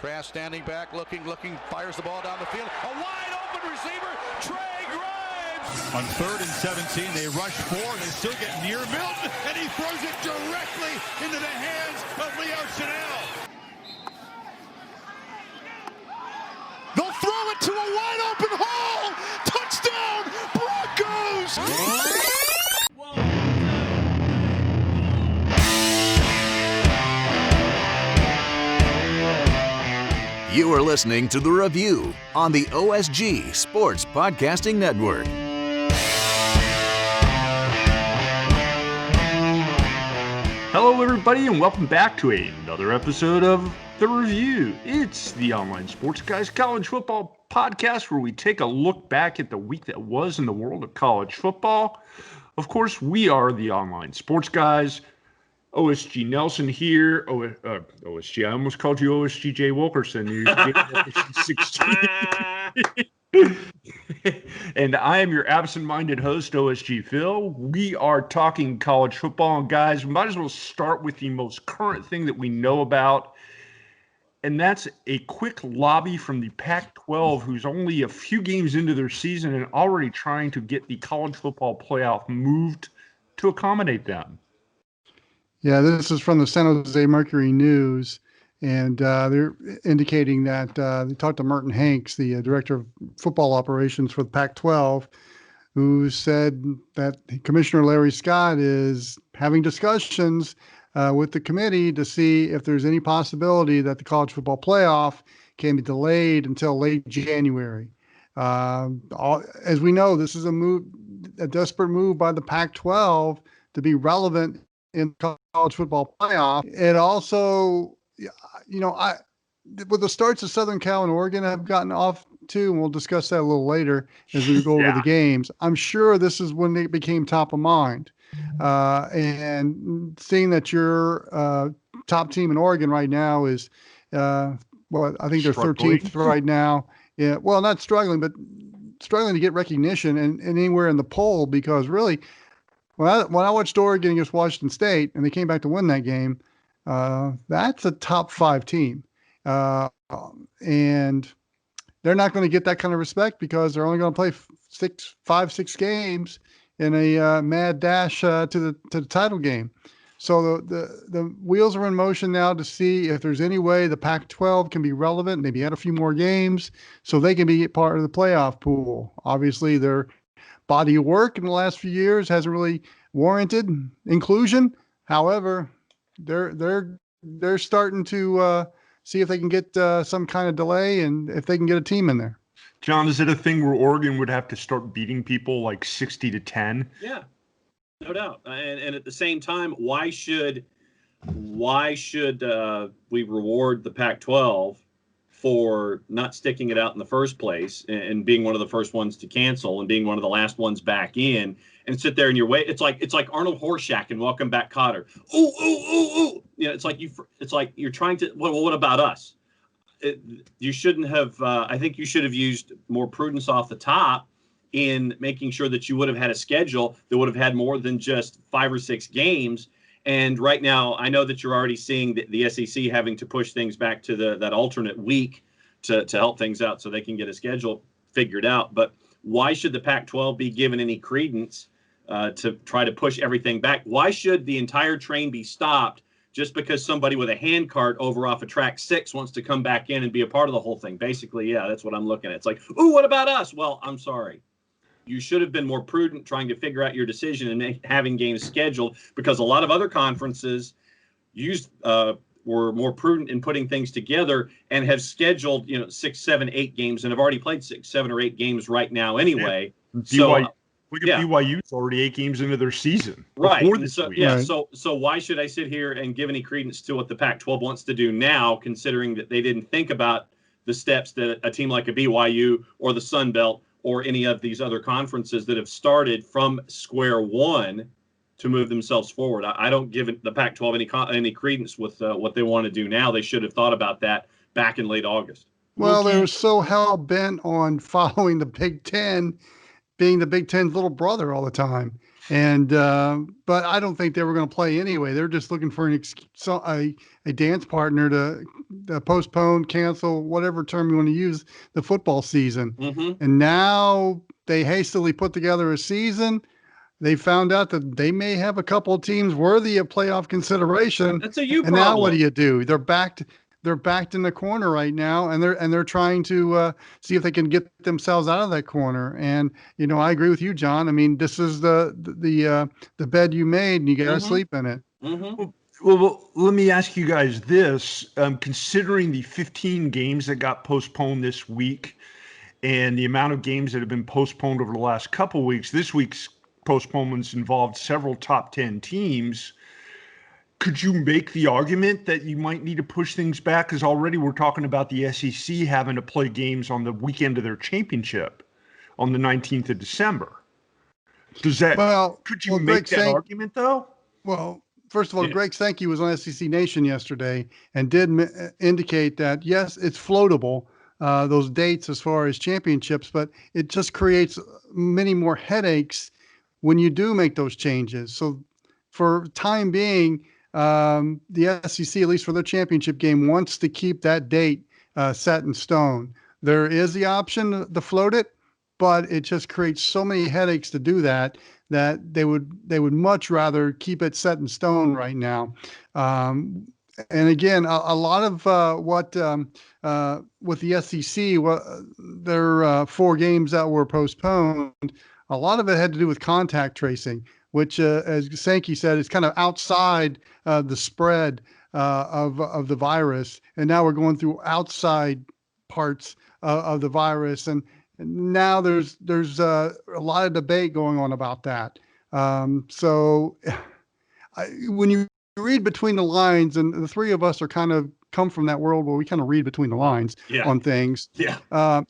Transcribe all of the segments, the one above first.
Trask standing back, looking, fires the ball down the field. A wide open receiver, Trey Grimes! On 3rd and 17, they rush 4, and they still get near Milton, and he throws it directly into the hands of Leo Chanel. They'll throw it to a wide open hole! Touchdown, Broncos! You are listening to The Review on the OSG Sports Podcasting Network. Hello, everybody, and welcome back to another episode of The Review. It's the Online Sports Guys College Football Podcast, where we take a look back at the week that was in the world of college football. Of course, we are the Online Sports Guys. OSG Nelson here. OSG, I almost called you OSG Jay Wilkerson. And I am your absent-minded host, OSG Phil. We are talking college football, and guys, we might as well start with the most current thing that we know about, and that's a quick lobby from the Pac-12, who's only a few games into their season and already trying to get the college football playoff moved to accommodate them. Yeah, this is from the San Jose Mercury News, and they're indicating that they talked to Merton Hanks, the director of football operations for the Pac-12, who said that Commissioner Larry Scott is having discussions with the committee to see if there's any possibility that the college football playoff can be delayed until late January. As we know, this is a desperate move by the Pac-12 to be relevant in college football playoff. It also, with the starts of Southern Cal and Oregon have gotten off too, and we'll discuss that a little later as we go over the games. I'm sure this is when it became top of mind. And seeing that your top team in Oregon right now is, I think they're 13th right now. Yeah, well, not struggling, but struggling to get recognition and anywhere in the poll, because really, when I watched Oregon against Washington State and they came back to win that game, that's a top 5 team. And they're not going to get that kind of respect because they're only going to play 6 games in a mad dash to the title game. So the wheels are in motion now to see if there's any way the Pac-12 can be relevant, maybe add a few more games so they can be part of the playoff pool. Obviously, their body of work in the last few years hasn't really warranted inclusion. However, they're starting to see if they can get some kind of delay and if they can get a team in there. John, is it a thing where Oregon would have to start beating people like 60-10? Yeah, no doubt. And at the same time, why should we reward the Pac-12 for not sticking it out in the first place and being one of the first ones to cancel and being one of the last ones back in and sit there in your way? It's like Arnold Horshack and Welcome Back, Kotter. Ooh, ooh, ooh, ooh. It's like you're trying to. Well, what about us? You shouldn't have. I think you should have used more prudence off the top in making sure that you would have had a schedule that would have had more than just 5 or 6 games. And right now, I know that you're already seeing the SEC having to push things back to that alternate week to help things out so they can get a schedule figured out. But why should the Pac-12 be given any credence to try to push everything back? Why should the entire train be stopped just because somebody with a hand cart over off of track 6 wants to come back in and be a part of the whole thing? Basically, yeah, that's what I'm looking at. It's like, ooh, what about us? Well, I'm sorry. You should have been more prudent trying to figure out your decision and having games scheduled, because a lot of other conferences were more prudent in putting things together and have scheduled 6, 7, 8 games and have already played 6, 7, or 8 games right now anyway. Yeah. So look at BYU's already 8 games into their season. Right. Right. So why should I sit here and give any credence to what the Pac-12 wants to do now, considering that they didn't think about the steps that a team like a BYU or the Sun Belt or any of these other conferences that have started from square one to move themselves forward? I don't give the Pac-12 any credence with what they want to do now. They should have thought about that back in late August. Well, they were so hell-bent on following the Big Ten, being the Big Ten's little brother all the time. And but I don't think they were going to play anyway. They're just looking for a dance partner to postpone, cancel, whatever term you want to use, the football season. Mm-hmm. And now they hastily put together a season. They found out that they may have a couple of teams worthy of playoff consideration. That's a you and problem. Now what do? They're backed in the corner right now, and they're trying to see if they can get themselves out of that corner. And I agree with you, John. I mean, this is the bed you made, and you got to Mm-hmm. sleep in it. Mm-hmm. Well, let me ask you guys this: considering the 15 games that got postponed this week, and the amount of games that have been postponed over the last couple of weeks, this week's postponements involved several top 10 teams. Could you make the argument that you might need to push things back? Because already we're talking about the SEC having to play games on the weekend of their championship on the 19th of December. Could you make that argument, though? Well, first of all, Greg Sankey was on SEC Nation yesterday and did indicate that, yes, it's floatable, those dates as far as championships, but it just creates many more headaches when you do make those changes. So for time being, the SEC, at least for their championship game, wants to keep that date set in stone. There is the option to float it, but it just creates so many headaches to do that they would much rather keep it set in stone right now. And again, a lot of what with the SEC, their 4 games that were postponed, a lot of it had to do with contact tracing, which, as Sankey said, is kind of outside the spread of the virus. And now we're going through outside parts of the virus. And now there's a lot of debate going on about that. So when you read between the lines, and the three of us are kind of come from that world where we kind of read between the lines on things. Yeah.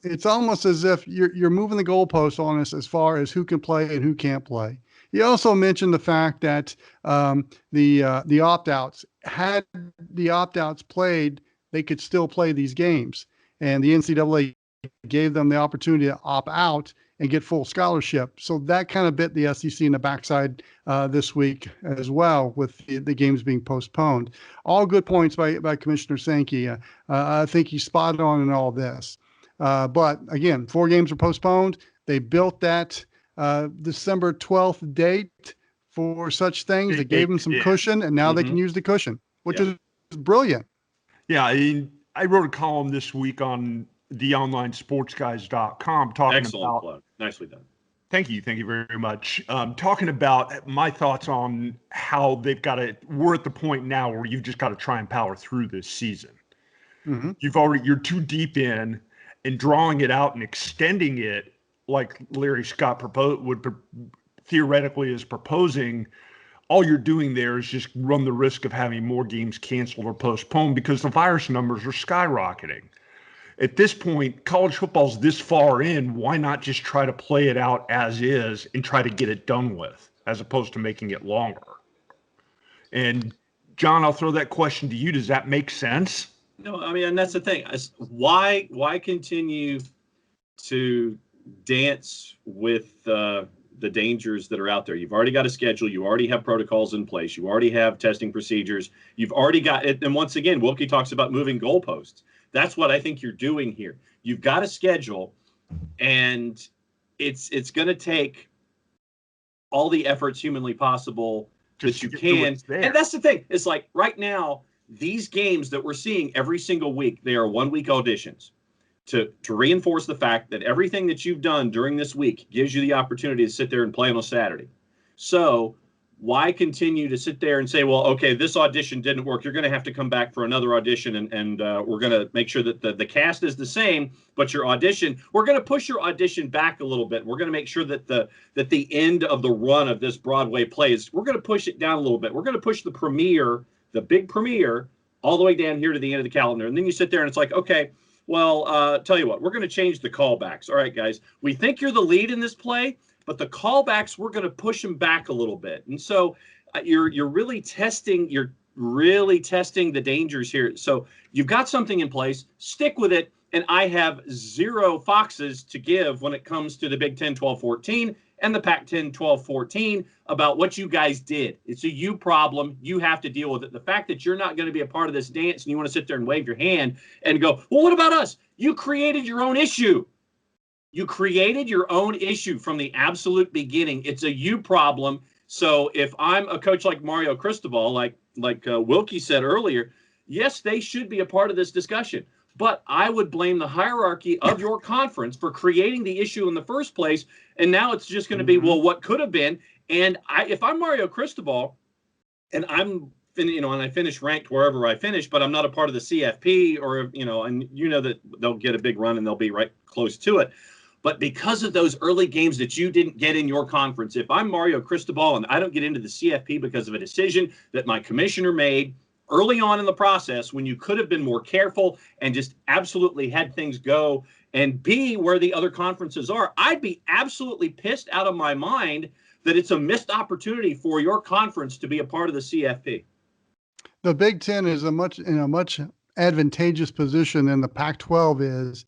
It's almost as if you're moving the goalposts on us as far as who can play and who can't play. He also mentioned the fact that the opt-outs, had the opt-outs played, they could still play these games. And the NCAA gave them the opportunity to opt out and get full scholarship. So that kind of bit the SEC in the backside this week as well, with the games being postponed. All good points by Commissioner Sankey. I think he's spot on in all this. But again, 4 games were postponed. They built that December 12th date for such things. They gave them some cushion, and now they can use the cushion, which is brilliant. Yeah, I wrote a column this week on theonlinesportsguys.com talking Excellent about. plug. Nicely done. Thank you very much. Talking about my thoughts on how they've got to. We're at the point now where you've just got to try and power through this season. Mm-hmm. You're too deep in, and drawing it out and extending it, like Larry Scott theoretically is proposing. All you're doing there is just run the risk of having more games canceled or postponed because the virus numbers are skyrocketing. At this point, college football's this far in, why not just try to play it out as is and try to get it done with, as opposed to making it longer? And John, I'll throw that question to you. Does that make sense? No, I mean, and that's the thing. Why continue to dance with the dangers that are out there? You've already got a schedule. You already have protocols in place. You already have testing procedures. You've already got it. And once again, Wilkie talks about moving goalposts. That's what I think you're doing here. You've got a schedule, and it's going to take all the efforts humanly possible that you can. And that's the thing. It's like right now, these games that we're seeing every single week, they are 1-week auditions to reinforce the fact that everything that you've done during this week gives you the opportunity to sit there and play on a Saturday. So why continue to sit there and say, well, okay, this audition didn't work. You're going to have to come back for another audition, and we're going to make sure that the cast is the same, but your audition, we're going to push your audition back a little bit. We're going to make sure that the end of the run of this Broadway play is, we're going to push it down a little bit. We're going to push the premiere, the big premiere, all the way down here to the end of the calendar. And then you sit there and it's like, okay, well, tell you what, we're going to change the callbacks. All right, guys, we think you're the lead in this play, but the callbacks, we're going to push them back a little bit. And so you're really testing the dangers here. So you've got something in place, stick with it. And I have 0 foxes to give when it comes to the Big 10, 12, 14. and the Pac-10, 12, 14 about what you guys did. It's a you problem. You have to deal with it. The fact that you're not going to be a part of this dance and you want to sit there and wave your hand and go, well, what about us? You created your own issue. You created your own issue from the absolute beginning. It's a you problem. So if I'm a coach like Mario Cristobal, like Wilkie said earlier, yes, they should be a part of this discussion. But I would blame the hierarchy of your conference for creating the issue in the first place. And now it's just going to be, well, what could have been. And if I'm Mario Cristobal and and I finish ranked wherever I finish, but I'm not a part of the CFP or, and that they'll get a big run and they'll be right close to it. But because of those early games that you didn't get in your conference, if I'm Mario Cristobal and I don't get into the CFP because of a decision that my commissioner made early on in the process when you could have been more careful and just absolutely had things go and be where the other conferences are, I'd be absolutely pissed out of my mind that it's a missed opportunity for your conference to be a part of the CFP. The Big Ten is in a much advantageous position than the Pac-12 is,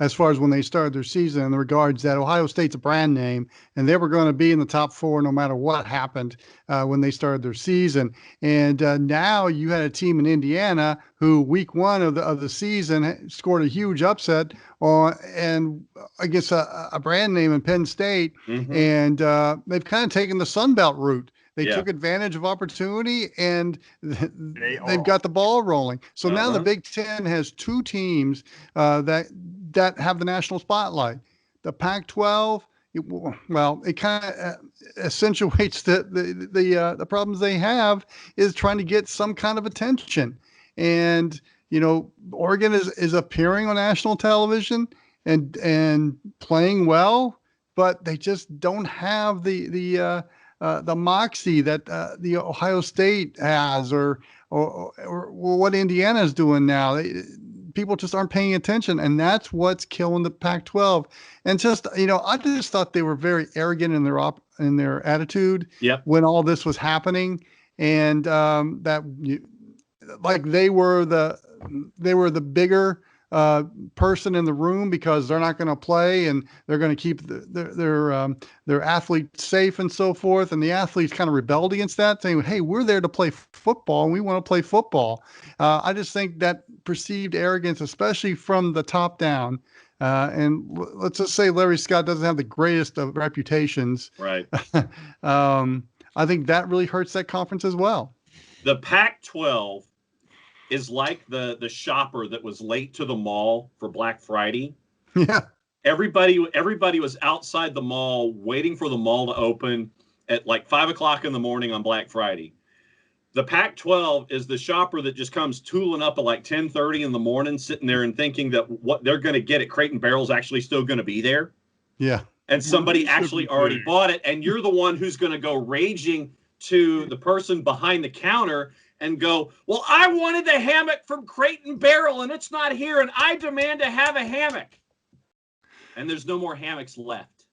as far as when they started their season, in the regards that Ohio State's a brand name and they were going to be in the top four no matter what happened when they started their season. And now you had a team in Indiana who week one of the season scored a huge upset and against a brand name in Penn State. Mm-hmm. And they've kind of taken the Sun Belt route. They took advantage of opportunity and they've got the ball rolling. So now the Big Ten has two teams that have the national spotlight. The Pac-12, it kind of accentuates the problems they have is trying to get some kind of attention. And Oregon is appearing on national television and playing well, but they just don't have the moxie that the Ohio State has, or what Indiana is doing now. People just aren't paying attention, and that's what's killing the Pac-12. And just I just thought they were very arrogant in their attitude when all this was happening, and like they were the bigger person in the room because they're not going to play and they're going to keep their athletes safe and so forth. And the athletes kind of rebelled against that, saying, hey, we're there to play football and we want to play football. I just think that perceived arrogance, especially from the top down, and let's just say Larry Scott doesn't have the greatest of reputations. Right. I think that really hurts that conference as well. The Pac-12 is like the shopper that was late to the mall for Black Friday. Yeah. Everybody was outside the mall waiting for the mall to open at like 5:00 in the morning on Black Friday. The Pac-12 is the shopper that just comes tooling up at like 10:30 in the morning, sitting there and thinking that what they're going to get at Crate and Barrel is actually still going to be there. Yeah. And somebody actually already bought it. And you're the one who's going to go raging to the person behind the counter and go, well, I wanted the hammock from Crate and Barrel and it's not here. And I demand to have a hammock. And there's no more hammocks left.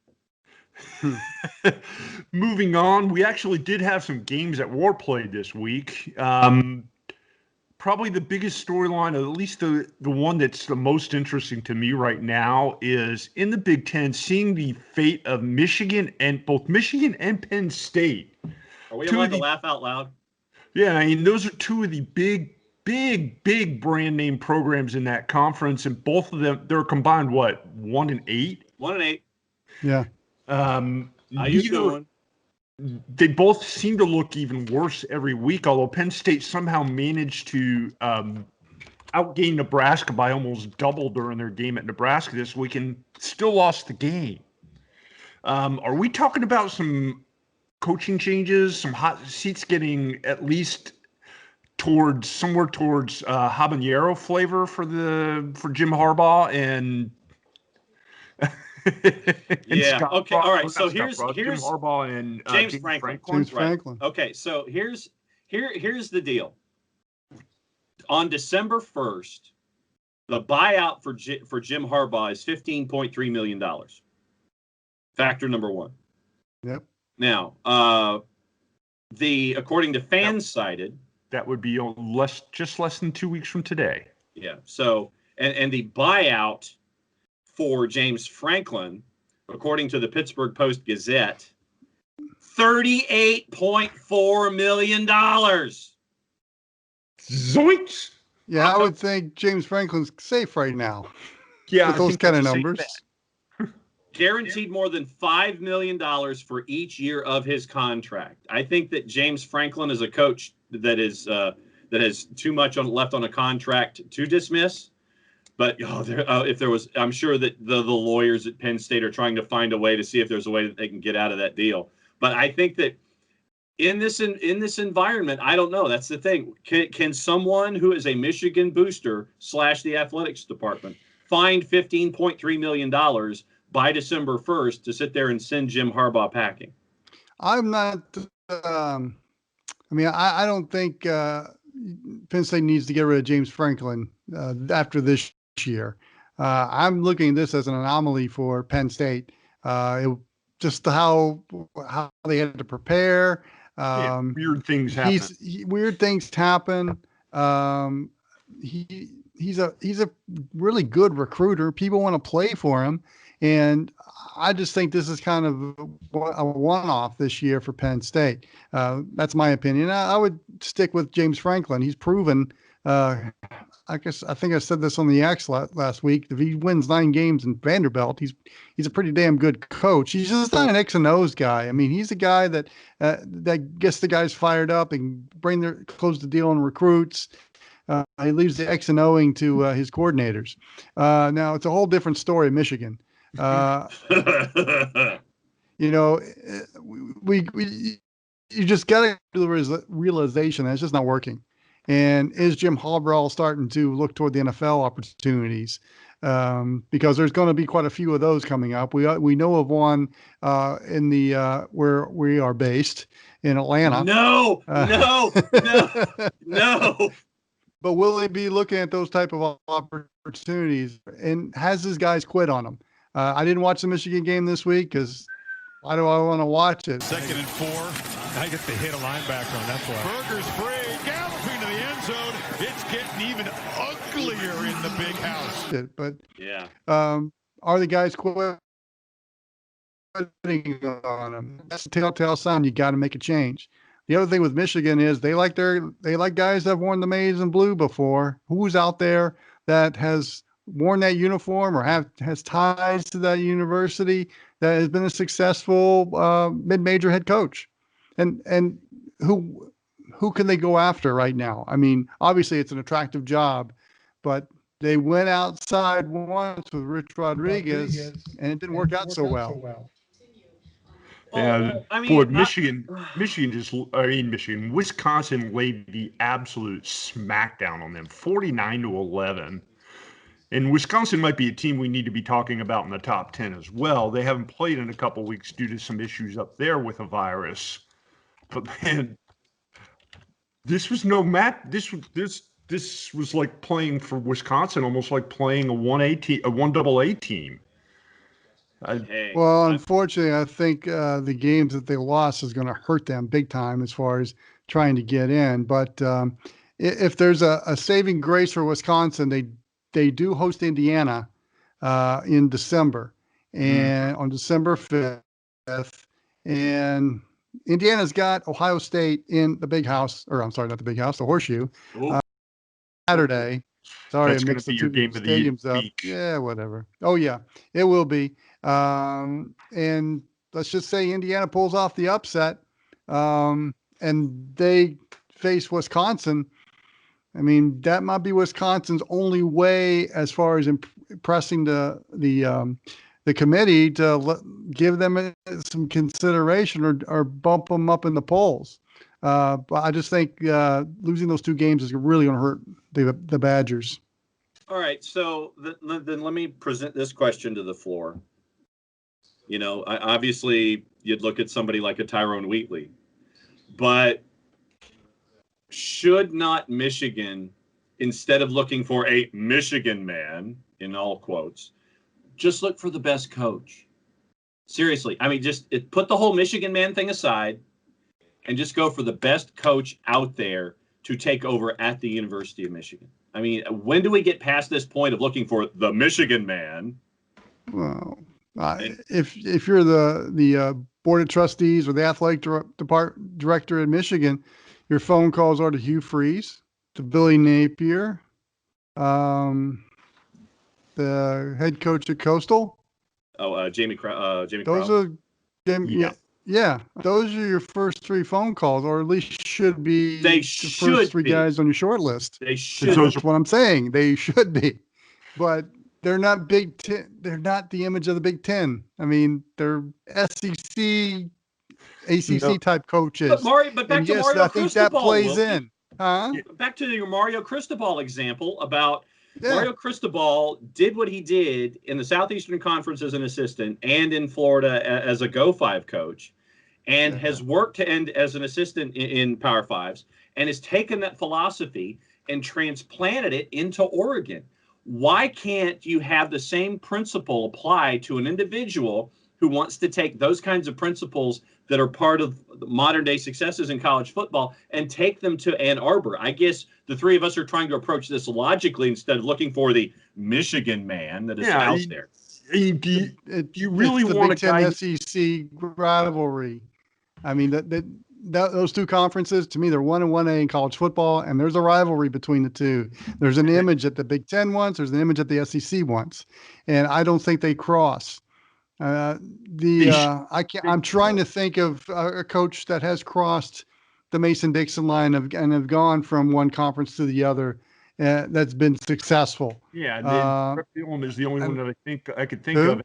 Moving on, we actually did have some games that were played this week. Probably the biggest storyline, or at least the one that's the most interesting to me right now, is in the Big Ten, seeing the fate of Michigan and Penn State. Are we allowed to laugh out loud? Yeah, I mean, those are two of the big brand name programs in that conference, and both of them, they're combined, 1-8? 1-8. Yeah. How you doing? They both seem to look even worse every week, although Penn State somehow managed to outgain Nebraska by almost double during their game at Nebraska this week and still lost the game. Are we talking about some coaching changes, some hot seats getting at least somewhere towards habanero flavor for Jim Harbaugh and yeah. Okay. All right. So here's Jim Harbaugh and James Franklin. James Franklin. Right. Okay. So here's the deal. On December 1st, the buyout for Jim Harbaugh is $15.3 million. Factor number one. Yep. Now, according to FanSided, that would be just less than 2 weeks from today. Yeah. So and the buyout for James Franklin according to the Pittsburgh Post-Gazette, $38.4 million. Zoinks! Yeah, I would think James Franklin's safe right now. Yeah, with those kind of numbers. Guaranteed more than $5 million for each year of his contract. I think that James Franklin is a coach that has too much left on a contract to dismiss. But if there was, I'm sure that the lawyers at Penn State are trying to find a way to see if there's a way that they can get out of that deal. But I think that in this environment, I don't know. That's the thing. Can someone who is a Michigan booster / the athletics department find $15.3 million by December 1st to sit there and send Jim Harbaugh packing? I'm not. I don't think Penn State needs to get rid of James Franklin after this year. I'm looking at this as an anomaly for Penn State. Just how they had to prepare. Weird things happen. Weird things happen. He's a really good recruiter. People want to play for him, and I just think this is kind of a one-off this year for Penn State. That's my opinion. I would stick with James Franklin. He's proven. I think I said this on the X last week. If he wins 9 games in Vanderbilt, he's a pretty damn good coach. He's just not an X and O's guy. I mean, he's a guy that gets the guys fired up and close the deal on recruits. He leaves the X and O'ing to his coordinators. Now it's a whole different story in Michigan. You just got to do the realization that it's just not working. And is Jim Harbaugh starting to look toward the NFL opportunities? Because there's going to be quite a few of those coming up. We know of one in the where we are based in Atlanta. No. But will he be looking at those type of opportunities? And has his guys quit on them? I didn't watch the Michigan game this week because why do I want to watch it? 2nd and 4. I get to hit a linebacker on that play. Burger's free, galloping to the end zone. It's getting even uglier in the big house. But yeah, are the guys quitting on him? That's a telltale sign. You got to make a change. The other thing with Michigan is they like guys that have worn the maize and blue before. Who's out there that has worn that uniform or has ties to that university that has been a successful mid-major head coach? And who can they go after right now? I mean, obviously it's an attractive job, but they went outside once with Rich Rodriguez and it didn't work out so well. Yeah, Michigan, Wisconsin laid the absolute smackdown on them, 49-11. And Wisconsin might be a team we need to be talking about in the top 10 as well. They haven't played in a couple weeks due to some issues up there with a virus. But man, this was no match. This was like playing for Wisconsin, almost like playing a 1AA team. Unfortunately, I think the games that they lost is going to hurt them big time as far as trying to get in. But if there's a saving grace for Wisconsin, they do host Indiana in December, and on December 5th, and Indiana's got Ohio State in the big house, or I'm sorry, not the big house, the Horseshoe, Saturday. Sorry, I mixed the two stadiums up. Yeah, whatever. Oh yeah, it will be. And let's just say Indiana pulls off the upset, and they face Wisconsin. I mean, that might be Wisconsin's only way as far as impressing the committee to give them some consideration or bump them up in the polls. But I just think losing those 2 games is really going to hurt the Badgers. All right, so then let me present this question to the floor. Obviously you'd look at somebody like a Tyrone Wheatley, but should not Michigan, instead of looking for a Michigan man, in all quotes, just look for the best coach? Seriously, I mean, put the whole Michigan man thing aside and just go for the best coach out there to take over at the University of Michigan. I mean, when do we get past this point of looking for the Michigan man? Well, If you're the board of trustees or the athletic director at Michigan, your phone calls are to Hugh Freeze, to Billy Napier, the head coach at Coastal. Oh, Jamie Those Crowell. are, yeah. Those are your first three phone calls, or at least should be They the should first three be. guys on your short list. They should. That's what I'm saying. They should be, but they're not Big Ten. They're not the image of the Big Ten. I mean, they're SEC, ACC type coaches. But back to Mario I think that Cristobal, plays Wilkie. in. Huh? Back to your Mario Cristobal example about Yeah. Mario Cristobal did what he did in the Southeastern Conference as an assistant and in Florida as a Go 5 coach, and has worked as an assistant in Power Fives, and has taken that philosophy and transplanted it into Oregon. Why can't you have the same principle apply to an individual who wants to take those kinds of principles that are part of modern day successes in college football and take them to Ann Arbor? I guess the three of us are trying to approach this logically instead of looking for the Michigan man that is out there. Do you really want a guy? Big Ten SEC rivalry. I mean, those two conferences, to me, they're 1 and 1A in college football, and there's a rivalry between the two. There's an image that the Big Ten wants. There's an image that the SEC wants, and I don't think they cross. I'm trying to think of a coach that has crossed the Mason-Dixon line and have gone from one conference to the other that's been successful. Yeah, Brett Bielema is the only one that I could think of.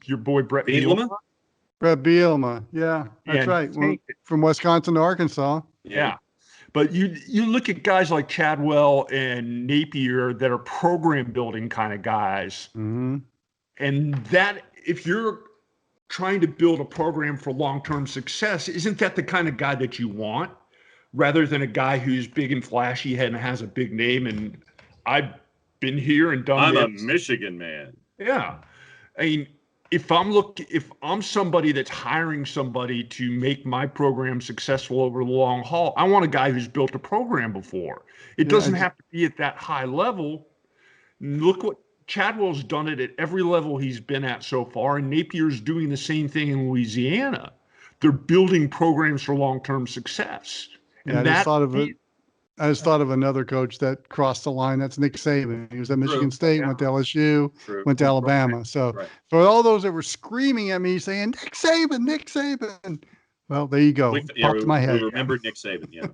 Your boy Brett Bielema. Brett Bielema, yeah, that's right. From Wisconsin to Arkansas. Yeah. But you look at guys like Chadwell and Napier that are program building kind of guys. Mm-hmm. And that, if you're trying to build a program for long-term success, isn't that the kind of guy that you want, rather than a guy who's big and flashy and has a big name? And I've been here and done I'm a Michigan man. Yeah. I mean, if I'm somebody that's hiring somebody to make my program successful over the long haul, I want a guy who's built a program before. It doesn't have to be at that high level. Look what Chadwell's done it at every level he's been at so far, and Napier's doing the same thing in Louisiana. They're building programs for long-term success. And I just thought of another coach that crossed the line. That's Nick Saban. He was at Michigan State, went to LSU, went to Alabama. So for all those that were screaming at me saying, Nick Saban. Well, there you go. Popped to my head. We remembered Nick Saban, yeah.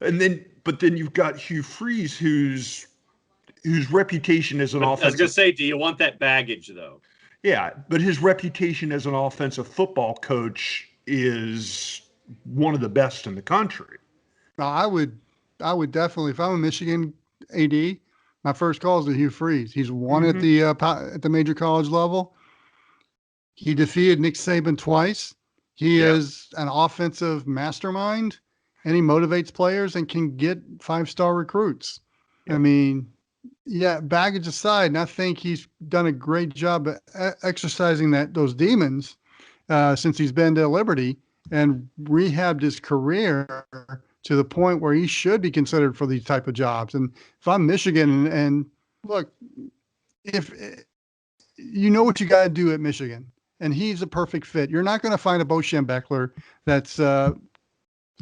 But then you've got Hugh Freeze, whose reputation as an offensive. I was going to say, do you want that baggage, though? Yeah, but his reputation as an offensive football coach is one of the best in the country. I would definitely, if I'm a Michigan AD, my first call is to Hugh Freeze. He's won at the major college level. He defeated Nick Saban twice. He is an offensive mastermind, and he motivates players and can get 5-star recruits. I mean, baggage aside, and I think he's done a great job of exercising those demons since he's been to Liberty and rehabbed his career to the point where he should be considered for these type of jobs. And if I'm Michigan, and look, if you know what you got to do at Michigan, and he's a perfect fit, you're not going to find a Bo Schembechler that's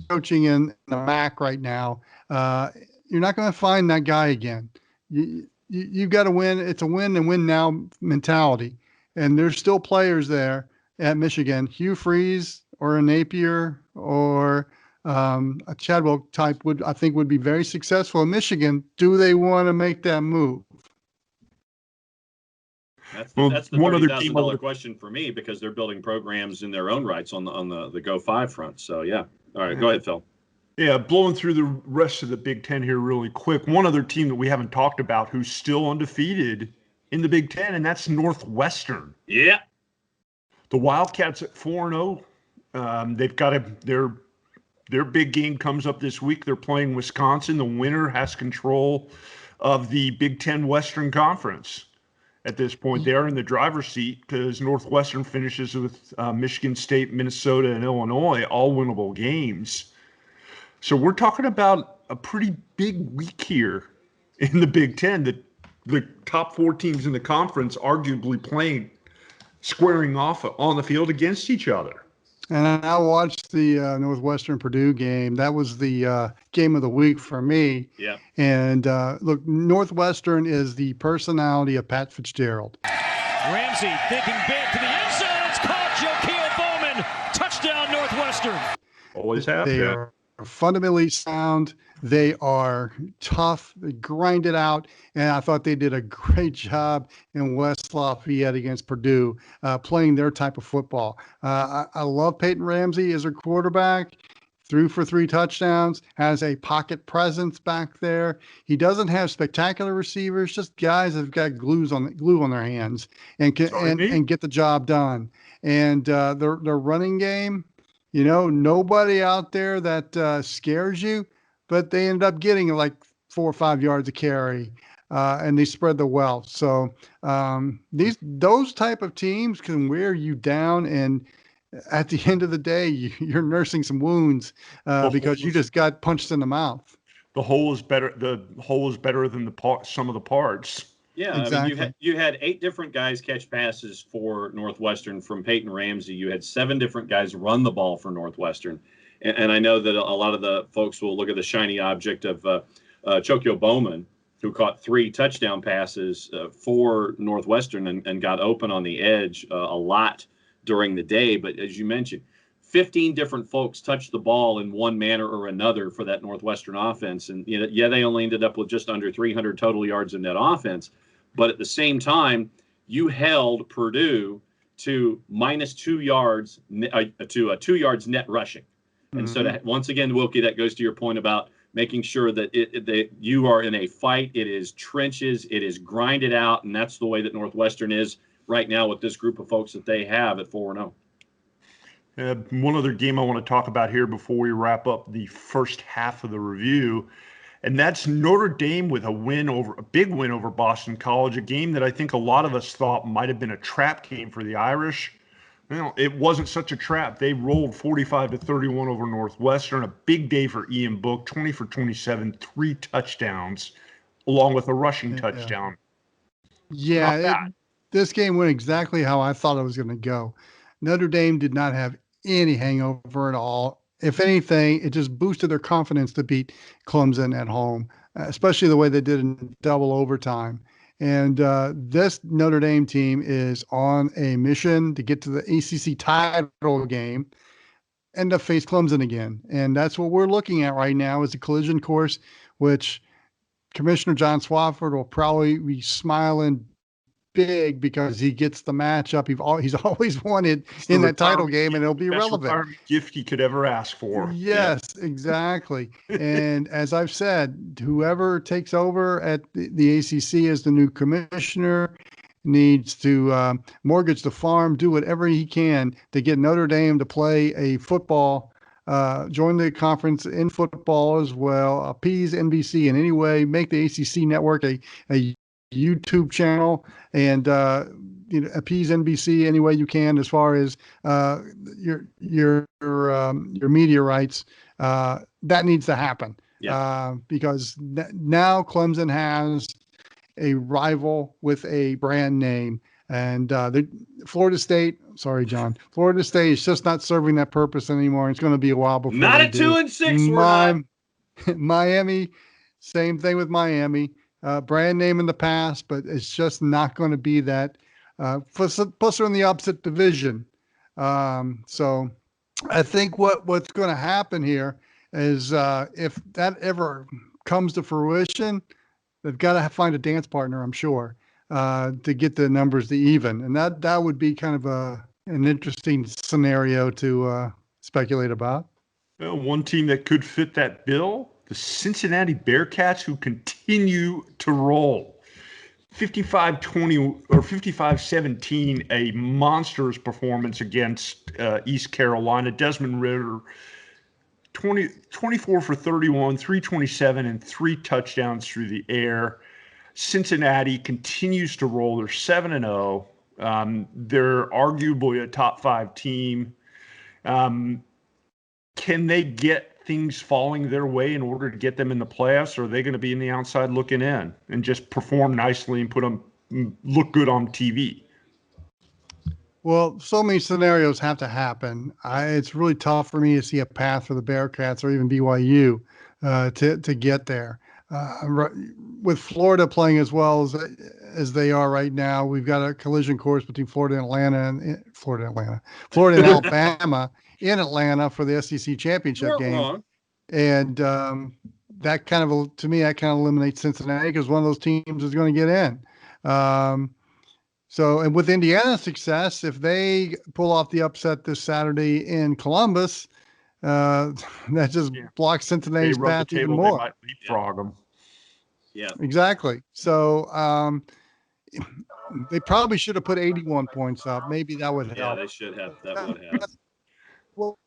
coaching in the MAC right now. You're not going to find that guy again. You've got to win. It's a win and win now mentality. And there's still players there at Michigan. Hugh Freeze or a Napier or a Chadwell type I think would be very successful in Michigan. Do they want to make that move? That's the $30,000 question for me, because they're building programs in their own rights on the Go 5 front. So yeah. All right, go ahead, Phil. Yeah, blowing through the rest of the Big Ten here really quick. One other team that we haven't talked about who's still undefeated in the Big Ten, and that's Northwestern. Yeah. The Wildcats at 4-0. They've got their big game comes up this week. They're playing Wisconsin. The winner has control of the Big Ten Western Conference. At this point, they're in the driver's seat because Northwestern finishes with Michigan State, Minnesota, and Illinois, all winnable games. So we're talking about a pretty big week here in the Big Ten that the top 4 teams in the conference arguably squaring off on the field against each other. And I watched the Northwestern Purdue game. That was the game of the week for me. Yeah. And look, Northwestern is the personality of Pat Fitzgerald. Ramsey thinking big to the end zone. It's caught. Joakim Bowman. Touchdown, Northwestern. Always have. They are fundamentally sound. They are tough. They grind it out. And I thought they did a great job in West Lafayette against Purdue, playing their type of football. I love Peyton Ramsey as their quarterback. Threw for 3 touchdowns, has a pocket presence back there. He doesn't have spectacular receivers, just guys that have got glue on their hands and get the job done. And their running game, nobody out there that scares you, but they ended up getting like 4 or 5 yards a carry, and they spread the wealth. So those type of teams can wear you down, and at the end of the day, you're nursing some wounds because you just got punched in the mouth. The whole is better. The whole is better than some of the parts. Yeah, exactly. I mean, you had 8 different guys catch passes for Northwestern from Peyton Ramsey. You had 7 different guys run the ball for Northwestern, and I know that a lot of the folks will look at the shiny object of Joakim Bowman, who caught 3 touchdown passes for Northwestern and got open on the edge a lot during the day. But as you mentioned, 15 different folks touched the ball in one manner or another for that Northwestern offense. And they only ended up with just under 300 total yards in that offense. But at the same time, you held Purdue to minus 2 yards to 2 yards net rushing. And so that, once again, Wilkie, that goes to your point about making sure that you are in a fight. It is trenches. It is grinded out. And that's the way that Northwestern is right now with this group of folks that they have at 4-0. One other game I want to talk about here before we wrap up the first half of the review, and that's Notre Dame with a big win over Boston College, a game that I think a lot of us thought might have been a trap game for the Irish. It wasn't such a trap. They rolled 45-31 over Northwestern. A big day for Ian Book, 20 for 27, 3 touchdowns, along with a rushing touchdown. Yeah, this game went exactly how I thought it was going to go. Notre Dame did not have any hangover at all. If anything, it just boosted their confidence to beat Clemson at home, especially the way they did in double overtime. And this Notre Dame team is on a mission to get to the ACC title game and to face Clemson again. And that's what we're looking at right now is a collision course, which Commissioner John Swofford will probably be smiling big because he gets the matchup he's always wanted in that title game, and it'll be relevant. Gift he could ever ask for. Yes, exactly. And as I've said, whoever takes over at the ACC as the new commissioner needs to mortgage the farm, do whatever he can to get Notre Dame to play a football, join the conference in football as well, appease NBC in any way, make the ACC network a YouTube channel, and appease NBC any way you can as far as your media rights. That needs to happen because now Clemson has a rival with a brand name, and Florida State. Sorry, John. Florida State is just not serving that purpose anymore. It's going to be a while before. Not at 2-6. Miami, same thing with Miami. Brand name in the past, but it's just not going to be that. Plus they're in the opposite division. So I think what's going to happen here is if that ever comes to fruition, they've got to find a dance partner, I'm sure, to get the numbers to even. And that would be kind of an interesting scenario to speculate about. Well, one team that could fit that bill, the Cincinnati Bearcats, who continue to roll. 55-20 or 55-17, a monstrous performance against East Carolina. Desmond Ridder, 24 for 31, 327, and 3 touchdowns through the air. Cincinnati continues to roll. They're 7-0. They're arguably a top 5 team. Can they get things falling their way in order to get them in the playoffs, or are they going to be in the outside looking in and just perform nicely and look good on TV? Well, so many scenarios have to happen. It's really tough for me to see a path for the Bearcats or even BYU to get there. With Florida playing as well as they are right now, we've got a collision course between Florida and Alabama in Atlanta for the SEC championship game. Wrong. And that to me, that kind of eliminates Cincinnati because one of those teams is going to get in. And with Indiana's success, if they pull off the upset this Saturday in Columbus, that just blocks Cincinnati's path even more. They might leapfrog them. Yeah, exactly. So they probably should have put 81 points up. Maybe that would help. Yeah, they should have. That would have. Well,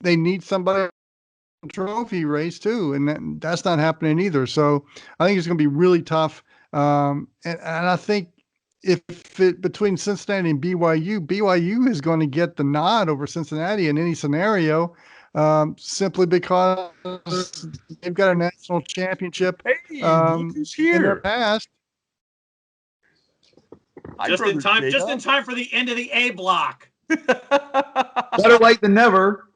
they need somebody in the trophy race too, and that's not happening either. So I think it's going to be really tough. And I think between Cincinnati and BYU is going to get the nod over Cincinnati in any scenario, simply because they've got a national championship in their past. Just in time for the end of the A block. Better late than never.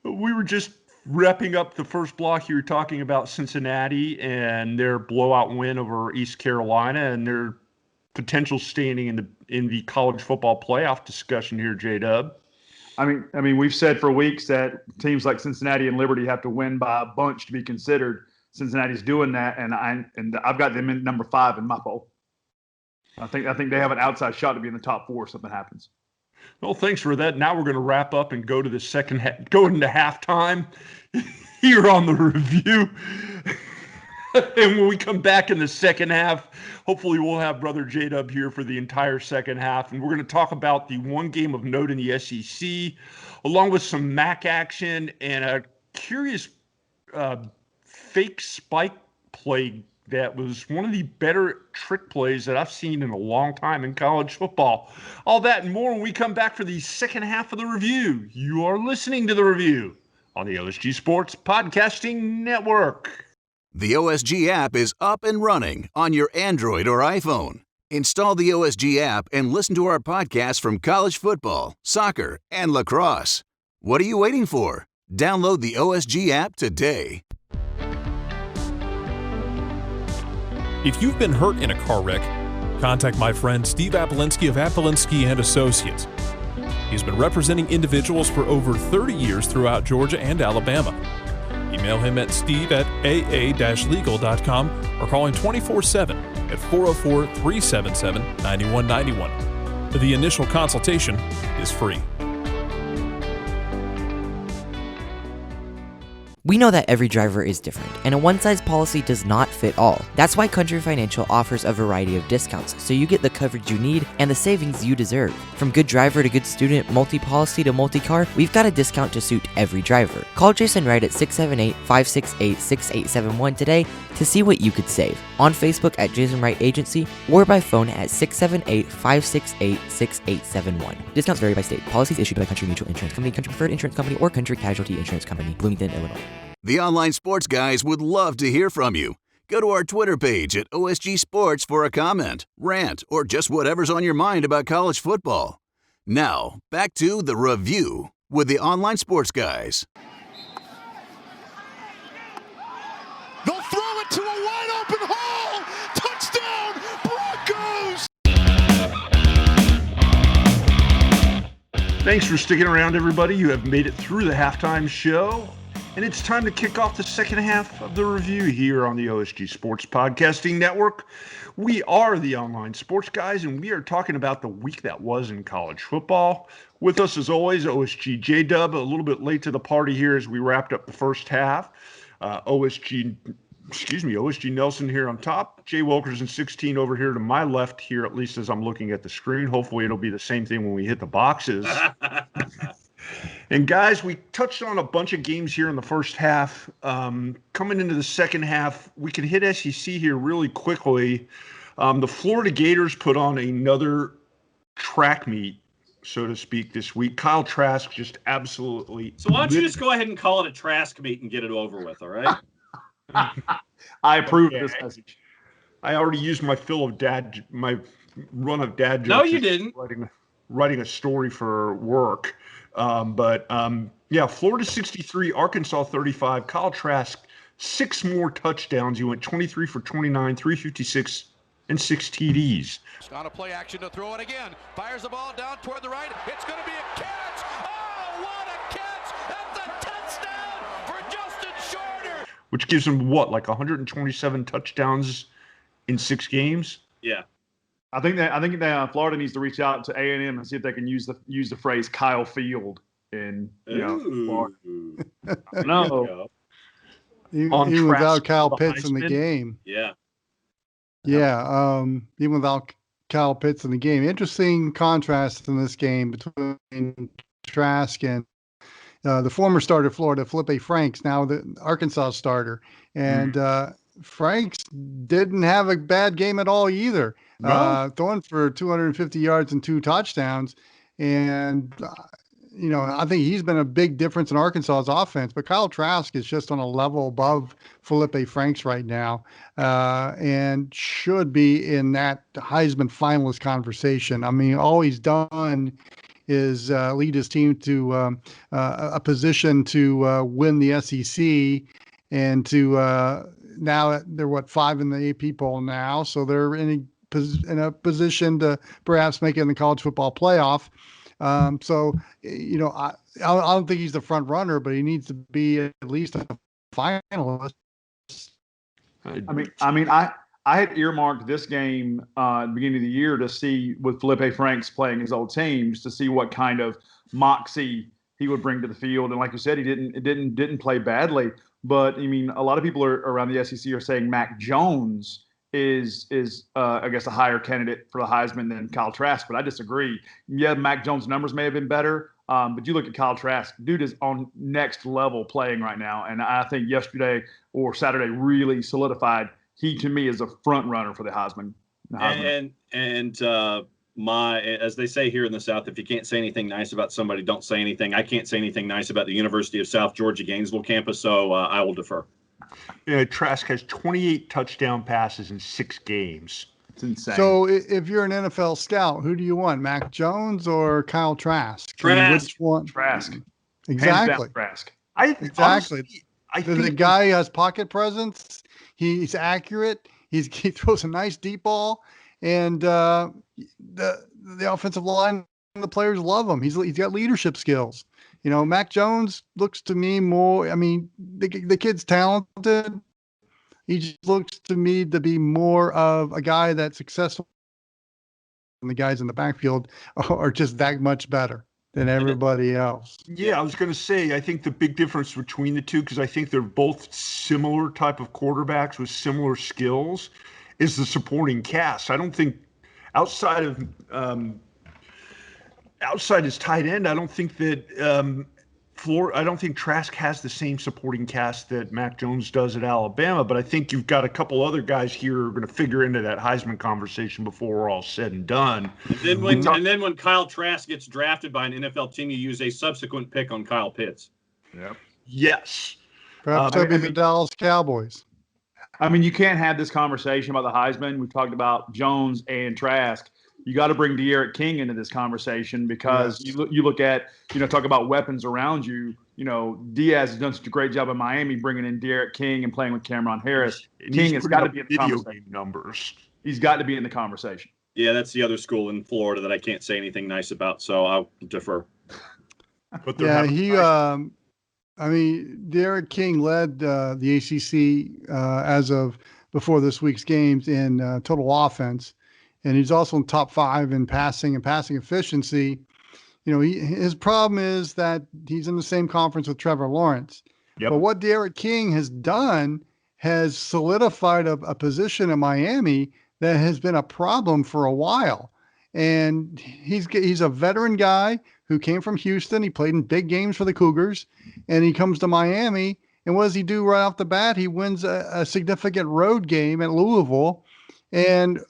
We were just wrapping up the first block. You were talking about Cincinnati and their blowout win over East Carolina and their potential standing in the college football playoff discussion here, J-Dub. I mean, we've said for weeks that teams like Cincinnati and Liberty have to win by a bunch to be considered. Cincinnati's doing that, and I've got them in number 5 in my poll. I think they have an outside shot to be in the top 4 if something happens. Well, thanks for that. Now we're going to wrap up and go to the go into halftime here on the review. And when we come back in the second half, hopefully we'll have Brother J-Dub here for the entire second half. And we're going to talk about the one game of note in the SEC, along with some MAC action and a curious fake spike play that was one of the better trick plays that I've seen in a long time in college football. All that and more when we come back for the second half of the review. You are listening to the review on the OSG Sports Podcasting Network. The OSG app is up and running on your Android or iPhone. Install the OSG app and listen to our podcasts from college football, soccer, and lacrosse. What are you waiting for? Download the OSG app today. If you've been hurt in a car wreck, contact my friend Steve Apolinski of Apolinski & Associates. He's been representing individuals for over 30 years throughout Georgia and Alabama. Email him at steve@aa-legal.com or call him 24/7 at 404-377-9191. The initial consultation is free. We know that every driver is different, and a one-size policy does not fit all. That's why Country Financial offers a variety of discounts, so you get the coverage you need and the savings you deserve. From good driver to good student, multi-policy to multi-car, we've got a discount to suit every driver. Call Jason Wright at 678-568-6871 today to see what you could save. On Facebook at Jason Wright Agency or by phone at 678-568-6871. Discounts vary by state. Policies issued by Country Mutual Insurance Company, Country Preferred Insurance Company, or Country Casualty Insurance Company, Bloomington, Illinois. The online sports guys would love to hear from you. Go to our Twitter page at OSG Sports for a comment, rant, or just whatever's on your mind about college football. Now, back to The Review with the online sports guys. They'll throw it to a wide open hole. Touchdown, Broncos! Thanks for sticking around, everybody. You have made it through the halftime show. And it's time to kick off the second half of the review here on the OSG Sports Podcasting Network. We are the online sports guys, and we are talking about the week that was in college football. With us, as always, OSG J-Dub, a little bit late to the party here as we wrapped up the first half. OSG Nelson here on top. Jay Wilkerson 16 over here to my left here, at least as I'm looking at the screen. Hopefully it'll be the same thing when we hit the boxes. And guys, we touched on a bunch of games here in the first half. Coming into the second half, we can hit SEC here really quickly. The Florida Gators put on another track meet, so to speak, this week. Kyle Trask just absolutely. So why don't you just go ahead and call it a Trask meet and get it over with, all right? I approve of this message. I already used my run of dad jokes. No, you didn't. Writing a story for work. Yeah, Florida 63, Arkansas 35. Kyle Trask, 6 more touchdowns. He went 23 for 29, 356, and 6 TDs. On a play action to throw it again. Fires the ball down toward the right. It's going to be a catch. Oh, what a catch. That's a touchdown for Justin Shorter. Which gives him, like 127 touchdowns in 6 games? Yeah. I think that Florida needs to reach out to A&M and see if they can use the phrase Kyle Field in Florida. No. Even without Kyle Pitts in the game. Yeah. Yeah. Even without Kyle Pitts in the game. Interesting contrast in this game between Trask and the former starter of Florida, Felipe Franks, now the Arkansas starter. And Franks didn't have a bad game at all either. No. Throwing for 250 yards and 2 touchdowns. And, I think he's been a big difference in Arkansas's offense. But Kyle Trask is just on a level above Felipe Franks right now and should be in that Heisman finalist conversation. I mean, all he's done is lead his team to a position to win the SEC and to now they're 5 in the AP poll now. So they're in a position to perhaps make it in the college football playoff. I don't think he's the front runner, but he needs to be at least a finalist. I had earmarked this game at the beginning of the year to see with Felipe Franks playing his old teams to see what kind of moxie he would bring to the field. And like you said, he didn't play badly. But a lot of people around the SEC are saying Mac Jones is I guess a higher candidate for the Heisman than Kyle Trask, but I disagree. Yeah, Mac Jones' numbers may have been better, but you look at Kyle Trask, dude is on next level playing right now, and I think yesterday or Saturday really solidified he to me is a front runner for the Heisman. As they say here in the South, if you can't say anything nice about somebody, don't say anything. I can't say anything nice about the University of South Georgia Gainesville campus, so I will defer. Trask has 28 touchdown passes in 6 games. It's insane. So if you're an NFL scout, who do you want, Mac Jones or Kyle Trask? Trask. Which one? Trask. Exactly. Trask. Exactly. The guy has pocket presence. He's accurate. He throws a nice deep ball, and the offensive line and the players love him. He's got leadership skills. Mac Jones looks to me more, the kid's talented. He just looks to me to be more of a guy that's successful. And the guys in the backfield are just that much better than everybody else. Yeah, I was going to say, I think the big difference between the two, because I think they're both similar type of quarterbacks with similar skills, is the supporting cast. I don't think outside his tight end, I don't think that I don't think Trask has the same supporting cast that Mac Jones does at Alabama, but I think you've got a couple other guys here who are going to figure into that Heisman conversation before we're all said and done. And then when Kyle Trask gets drafted by an NFL team, you use a subsequent pick on Kyle Pitts. Yep. Yes. Perhaps the Dallas Cowboys. You can't have this conversation about the Heisman. We've talked about Jones and Trask. You got to bring De'Aaron King into this conversation because you look at, talk about weapons around you. Diaz has done such a great job in Miami bringing in De'Aaron King and playing with Cameron Harris. King has got to be in the conversation. Numbers. He's got to be in the conversation. Yeah, that's the other school in Florida that I can't say anything nice about, so I'll defer. But De'Aaron King led the ACC as of before this week's games in total offense. And he's also in top 5 in passing and passing efficiency. His problem is that he's in the same conference with Trevor Lawrence. Yep. But what De'Aaron King has done has solidified a position in Miami that has been a problem for a while. And he's a veteran guy who came from Houston. He played in big games for the Cougars. And he comes to Miami. And what does he do right off the bat? He wins a significant road game at Louisville. And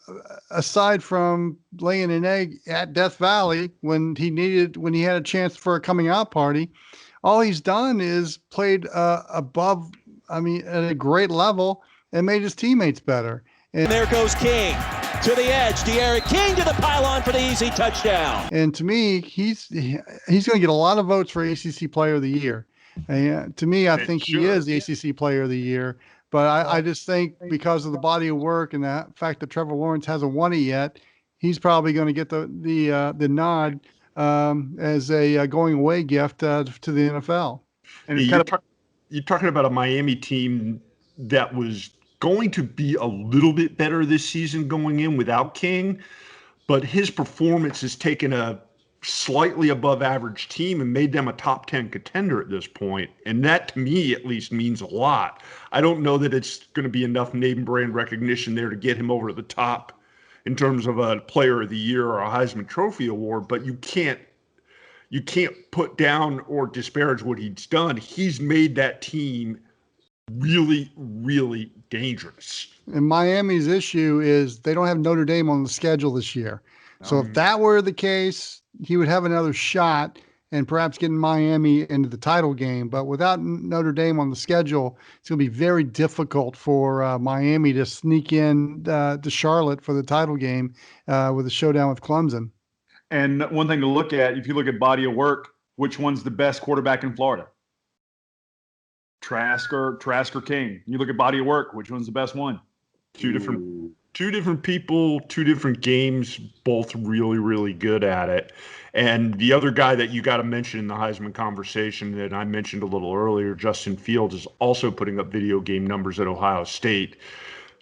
aside from laying an egg at Death Valley when he had a chance for a coming out party, all he's done is played above, at a great level and made his teammates better. And there goes King to the edge. De'Aaron King to the pylon for the easy touchdown. And to me, he's going to get a lot of votes for ACC Player of the Year. And to me, I think he is the ACC Player of the Year. But I just think because of the body of work and the fact that Trevor Lawrence hasn't won it yet, he's probably going to get the nod as a going away gift to the NFL. And you're talking about a Miami team that was going to be a little bit better this season going in without King, but his performance has taken a slightly above average team and made them a top 10 contender at this point. And that, to me, at least means a lot. I don't know that it's going to be enough name brand recognition there to get him over to the top in terms of a Player of the Year or a Heisman Trophy award, but you can't put down or disparage what he's done. He's made that team really, really dangerous. And Miami's issue is they don't have Notre Dame on the schedule this year. So if that were the case, he would have another shot and perhaps getting Miami into the title game. But without Notre Dame on the schedule, it's going to be very difficult for Miami to sneak in to Charlotte for the title game with a showdown with Clemson. And one thing to look at, if you look at body of work, which one's the best quarterback in Florida? Trask or King? You look at body of work, which one's the best one? Two different people, two different games, both really, really good at it. And the other guy that you got to mention in the Heisman conversation that I mentioned a little earlier, Justin Fields, is also putting up video game numbers at Ohio State.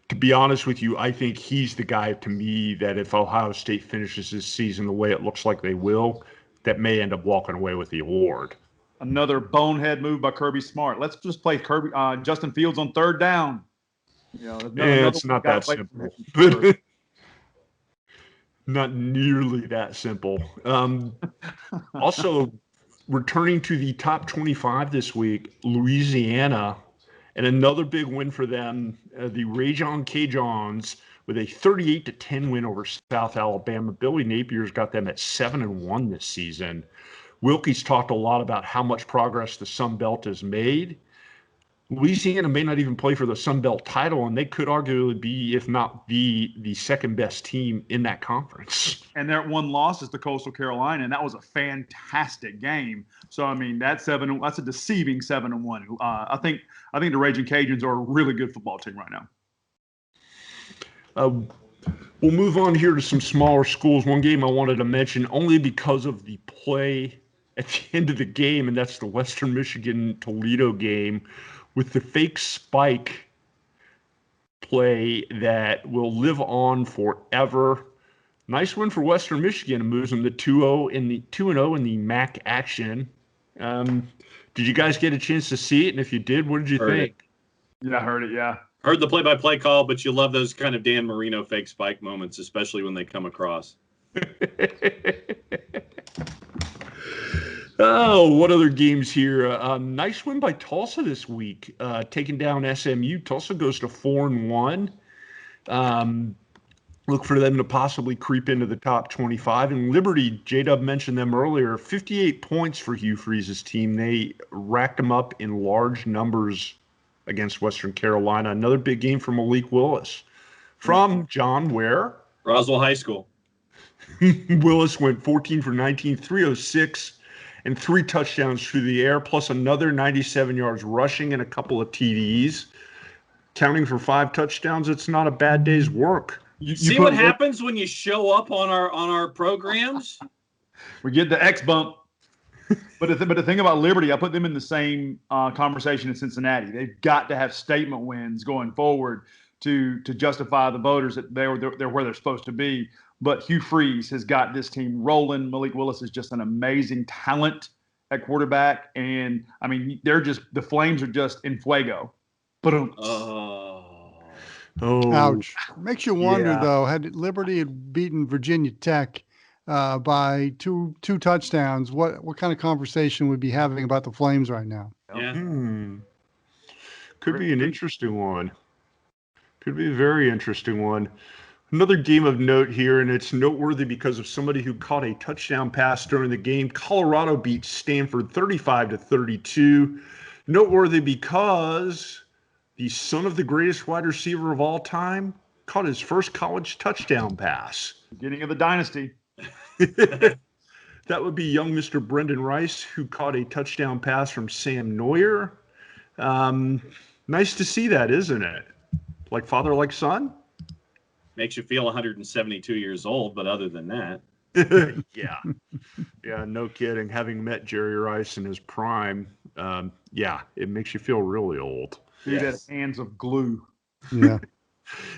To be honest with you, I think he's the guy to me that if Ohio State finishes this season the way it looks like they will, that may end up walking away with the award. Another bonehead move by Kirby Smart. Let's just play Justin Fields on third down. It's not that simple. Not nearly that simple. Also, returning to the top 25 this week, Louisiana, and another big win for them, the Rajon Cajuns, with a 38-10 win over South Alabama. Billy Napier's got them at 7-1 this season. Wilkie's talked a lot about how much progress the Sun Belt has made. Louisiana may not even play for the Sun Belt title, and they could arguably be, if not the second best team in that conference. And their one loss is to Coastal Carolina, and that was a fantastic game. So that's a deceiving 7-1. I think the Raging Cajuns are a really good football team right now. We'll move on here to some smaller schools. One game I wanted to mention only because of the play at the end of the game, and that's the Western Michigan Toledo game, with the fake spike play that will live on forever. Nice win for Western Michigan. It moves them to 2-0 in the MAC action. Did you guys get a chance to see it? And if you did, what did you think? Yeah, I heard it. Yeah. Heard the play-by-play call, but you love those kind of Dan Marino fake spike moments, especially when they come across. Oh, what other games here? Nice win by Tulsa this week, taking down SMU. Tulsa goes to 4-1. Look for them to possibly creep into the top 25. And Liberty, J-Dub mentioned them earlier, 58 points for Hugh Freeze's team. They racked them up in large numbers against Western Carolina. Another big game for Malik Willis. From John, where? Roswell High School. Willis went 14 for 19, 306. And 3 touchdowns through the air, plus another 97 yards rushing and a couple of TDs. Counting for 5 touchdowns, it's not a bad day's work. You see what happens when you show up on our programs? We get the X bump. But the thing about Liberty, I put them in the same conversation as Cincinnati. They've got to have statement wins going forward to justify the voters that they're where they're supposed to be. But Hugh Freeze has got this team rolling. Malik Willis is just an amazing talent at quarterback. And, the Flames are just in fuego. Ouch. Makes you wonder, though, had Liberty had beaten Virginia Tech by two touchdowns, what kind of conversation would be having about the Flames right now? Yeah. Could be an interesting one. Could be a very interesting one. Another game of note here, and it's noteworthy because of somebody who caught a touchdown pass during the game. Colorado beat Stanford 35-32. Noteworthy because the son of the greatest wide receiver of all time caught his first college touchdown pass. Beginning of the dynasty. That would be young Mr. Brendan Rice, who caught a touchdown pass from Sam Neuer. Nice to see that, isn't it? Like father, like son? Makes you feel 172 years old, but other than that. Yeah, no kidding. Having met Jerry Rice in his prime, it makes you feel really old. Dude had hands of glue. Yeah.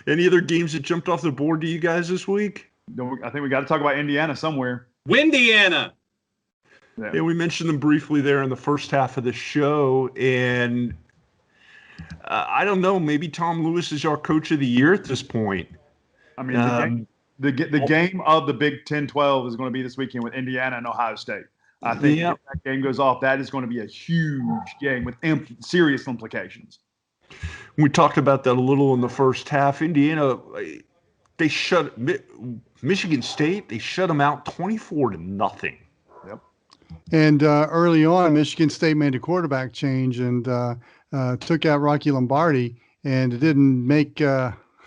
Any other games that jumped off the board to you guys this week? I think we got to talk about Indiana somewhere. Windiana. Yeah, we mentioned them briefly there in the first half of the show, and I don't know, maybe Tom Lewis is our coach of the year at this point. I mean, the game of the Big 10-12 is going to be this weekend with Indiana and Ohio State. I think if that game goes off, that is going to be a huge game with serious implications. We talked about that a little in the first half. Indiana, they shut Michigan State. They shut them out 24-0. Yep. And early on, Michigan State made a quarterback change and took out Rocky Lombardi, and it didn't make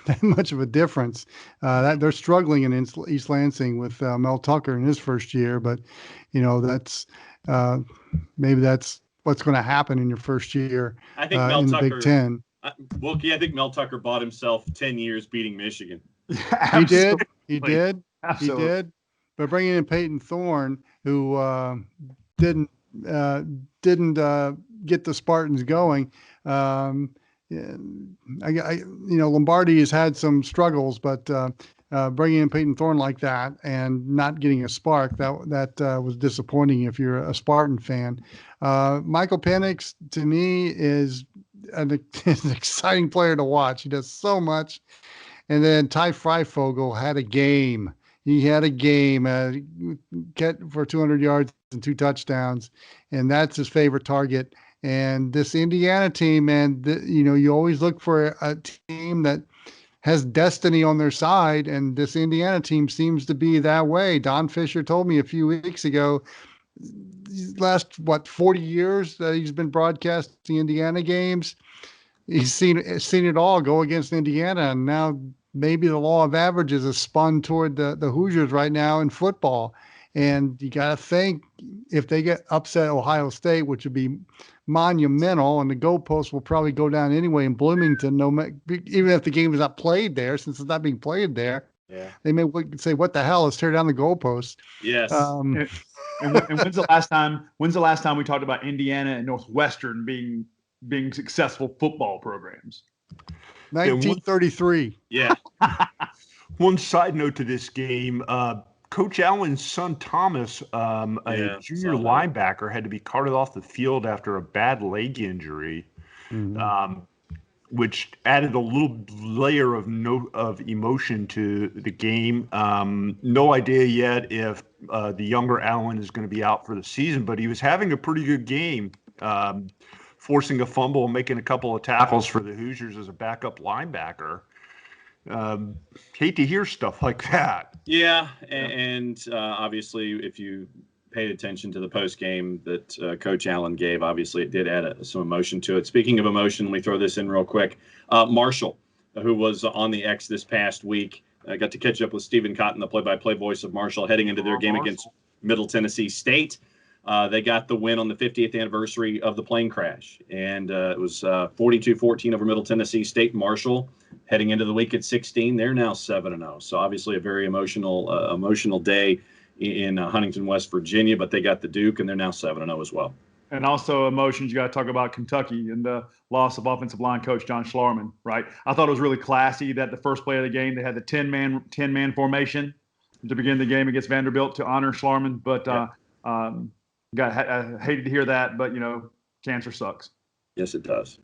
that much of a difference. They're struggling in East Lansing with Mel Tucker in his first year, but that's maybe that's what's going to happen in your first year. I think Mel in Tucker, the Big Ten. I think Mel Tucker bought himself 10 years beating Michigan. He did. Absolutely. He did. But bringing in Peyton Thorne, who didn't get the Spartans going. Lombardi has had some struggles, but bringing in Peyton Thorne like that and not getting a spark, that was disappointing if you're a Spartan fan. Michael Penix, to me, is an exciting player to watch. He does so much. And then Ty Freifogel had a game. He had a game for 200 yards and 2 touchdowns, and that's his favorite target. And this Indiana team, man, you always look for a team that has destiny on their side, and this Indiana team seems to be that way. Don Fisher told me a few weeks ago, these last 40 years that he's been broadcasting Indiana games, he's seen it all go against Indiana, and now maybe the law of averages is spun toward the Hoosiers right now in football. And you got to think, if they get upset Ohio State, which would be monumental, and the goalposts will probably go down anyway in Bloomington, even if the game is not played there, since it's not being played there. Yeah. They may say, "What the hell? Let's tear down the goalposts." Yes. And when's the last time we talked about Indiana and Northwestern being successful football programs? 1933. Yeah. One side note to this game, Coach Allen's son Thomas, a junior linebacker, had to be carted off the field after a bad leg injury, which added a little layer of emotion to the game. No idea yet if the younger Allen is going to be out for the season, but he was having a pretty good game, forcing a fumble and making a couple of tackles for the Hoosiers as a backup linebacker. Hate to hear stuff like that. Yeah, and obviously, if you paid attention to the post game that Coach Allen gave, obviously it did add some emotion to it. Speaking of emotion, let me throw this in real quick. Marshall, who was on the X this past week, got to catch up with Stephen Cotton, the play-by-play voice of Marshall, heading into their game against Middle Tennessee State. They got the win on the 50th anniversary of the plane crash, and it was 42-14 over Middle Tennessee State. Marshall heading into the week at 16. They're now 7-0. So obviously a very emotional day in Huntington, West Virginia, but they got the Duke, and they're now 7-0 as well. And also emotions, you got to talk about Kentucky and the loss of offensive line coach John Schlarman, right? I thought it was really classy that the first play of the game, they had the 10-man formation to begin the game against Vanderbilt to honor Schlarman, but I hated to hear that, but, cancer sucks. Yes, it does.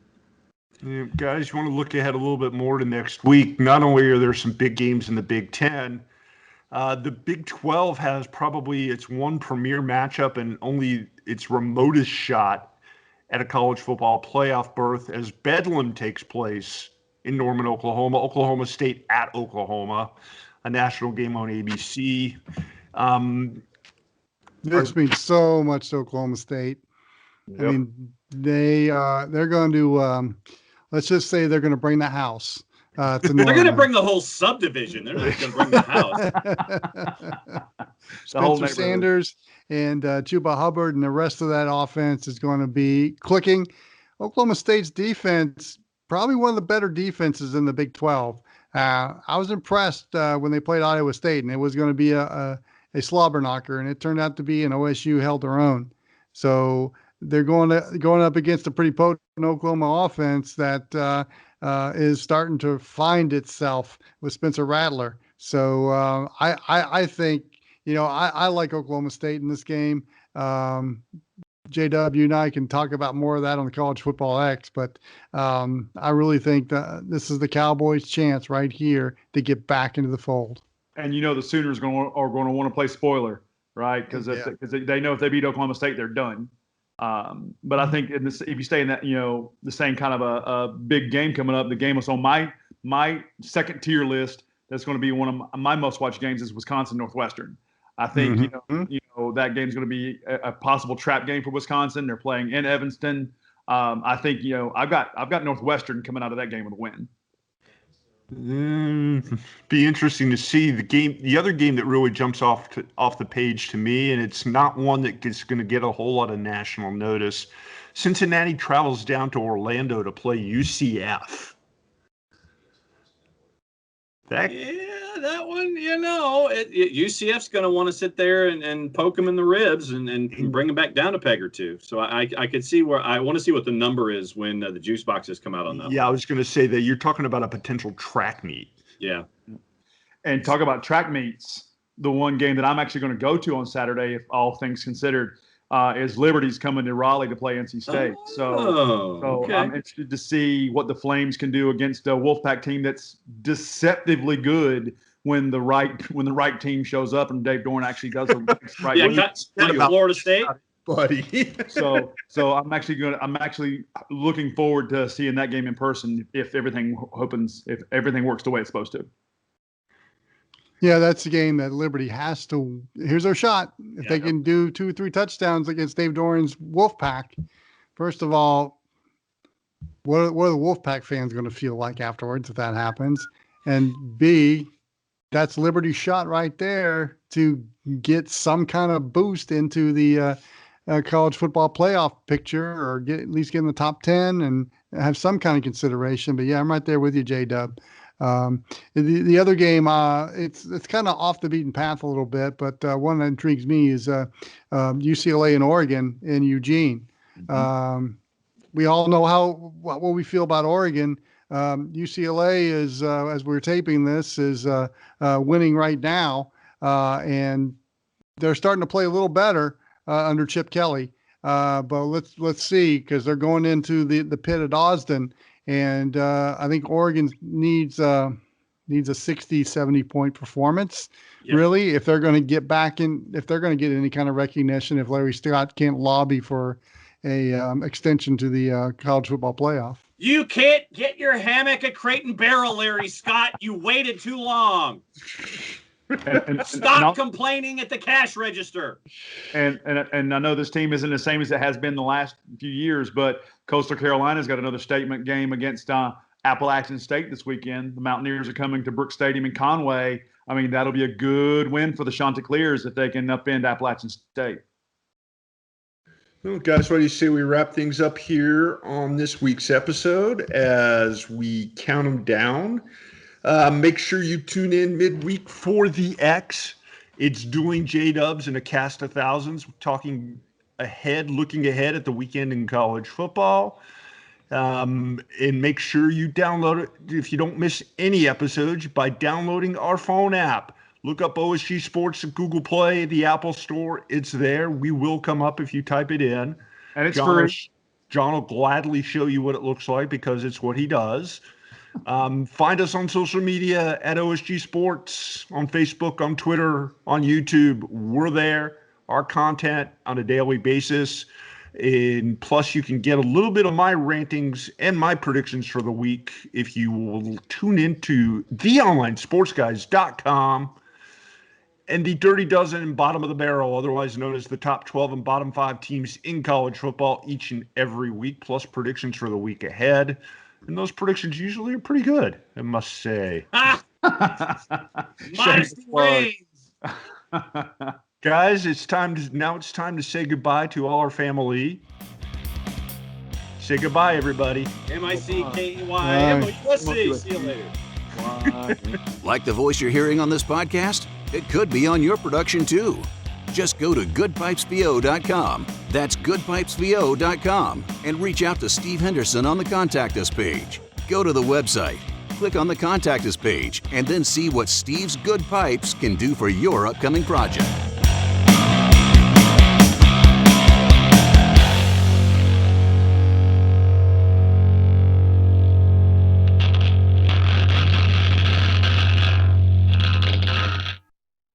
Yeah, guys, you want to look ahead a little bit more to next week. Not only are there some big games in the Big Ten, the Big 12 has probably its one premier matchup and only its remotest shot at a college football playoff berth as Bedlam takes place in Norman, Oklahoma. Oklahoma State at Oklahoma, a national game on ABC. This means so much to Oklahoma State. Yep. I mean, they're going to let's just say they're going to bring the house to Norman. They're going to bring the whole subdivision. They're not going to bring the house. Spencer Sanders and Chuba Hubbard and the rest of that offense is going to be clicking. Oklahoma State's defense, probably one of the better defenses in the Big 12. I was impressed when they played Iowa State, and it was going to be a slobber knocker, and it turned out to be an OSU held their own. So they're going up against a pretty potent Oklahoma offense that is starting to find itself with Spencer Rattler. So I think, I like Oklahoma State in this game. JW and I can talk about more of that on the College Football X, but I really think that this is the Cowboys' chance right here to get back into the fold. And the Sooners are going to want to play spoiler, right? Because they know if they beat Oklahoma State, they're done. But I think if you stay in that, the same kind of a big game coming up, the game that's on my second tier list that's going to be one of my most watched games is Wisconsin Northwestern. I think that game's going to be a possible trap game for Wisconsin. They're playing in Evanston. I think I've got Northwestern coming out of that game with a win. Be interesting to see the other game that really jumps off the page to me, and it's not one that is going to get a whole lot of national notice. Cincinnati travels down to Orlando to play UCF. That one, UCF's going to want to sit there and poke them in the ribs and bring them back down a peg or two. So I could see where I want to see what the number is when the juice boxes come out on that. Yeah, I was going to say that you're talking about a potential track meet. Yeah. And talk about track meets. The one game that I'm actually going to go to on Saturday, if all things considered, is Liberty's coming to Raleigh to play NC State. So okay. I'm interested to see what the Flames can do against a Wolfpack team that's deceptively good when the right team shows up and Dave Dorn actually does the right. Yeah, Florida State, buddy. so I'm actually looking forward to seeing that game in person if everything works the way it's supposed to. Yeah, that's the game that Liberty has to. Here's their shot. If they can do 2 or 3 touchdowns against Dave Doran's Wolfpack, first of all, what are the Wolfpack fans going to feel like afterwards if that happens? And B, that's Liberty's shot right there to get some kind of boost into the college football playoff picture, or at least get in the top 10 and have some kind of consideration. But yeah, I'm right there with you, J-Dub. The other game, it's kind of off the beaten path a little bit, but one that intrigues me is UCLA and Oregon in Eugene. We all know what we feel about Oregon. UCLA is, as we're taping this, is winning right now, and they're starting to play a little better under Chip Kelly. But let's see, because they're going into the pit at Austin. And I think Oregon needs a 60, 70 point performance, really, if they're going to get back in, if they're going to get any kind of recognition, if Larry Scott can't lobby for a extension to the college football playoff. You can't get your hammock at Crate and Barrel, Larry Scott. You waited too long. Stop complaining at the cash register. And I know this team isn't the same as it has been the last few years, but Coastal Carolina's got another statement game against Appalachian State this weekend. The Mountaineers are coming to Brooks Stadium in Conway. I mean, that'll be a good win for the Chanticleers if they can upend Appalachian State. Well, guys, what do you say we wrap things up here on this week's episode as we count them down? Make sure you tune in midweek for the X. It's Dueling J-Dubs and a cast of thousands, looking ahead at the weekend in college football. And make sure you download it if you don't miss any episodes by downloading our phone app. Look up OSG Sports at Google Play, the Apple Store. It's there. We will come up if you type it in. And it's free. John will gladly show you what it looks like because it's what he does. Find us on social media at OSG Sports, on Facebook, on Twitter, on YouTube. We're there. Our content on a daily basis. And plus, you can get a little bit of my rantings and my predictions for the week if you will tune into theonlinesportsguys.com and the Dirty Dozen and Bottom of the Barrel, otherwise known as the top 12 and bottom 5 teams in college football each and every week, plus predictions for the week ahead. And those predictions usually are pretty good, I must say. Minus the wings. Guys, it's time to say goodbye to all our family. Say goodbye, everybody. MICKEY. See you later. Like the voice you're hearing on this podcast? It could be on your production too. Just go to goodpipesvo.com. That's goodpipesvo.com and reach out to Steve Henderson on the Contact Us page. Go to the website, click on the Contact Us page, and then see what Steve's Good Pipes can do for your upcoming project.